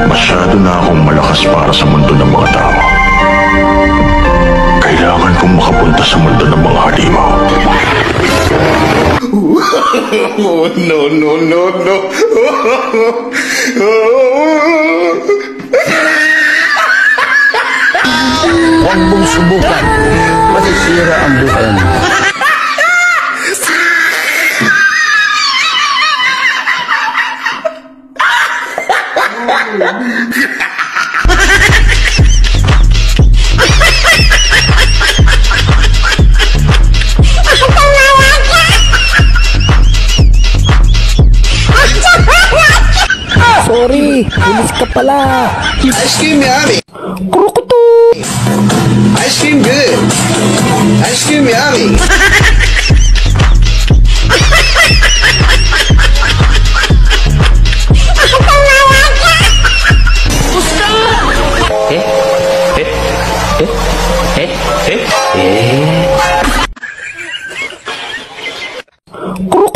Masyado na akong malakas para sa mundo ng mga tao. Kailangan kong makapunta sa mundo ng mga halimaw. Oh, no, no, no, no. Huwag mong subukan. Masisira ang buhay mo. Sorry, bilis ka pala. Ice cream yummy. Kurukutu. Ice cream good. Ice cream yummy. Kurukutu.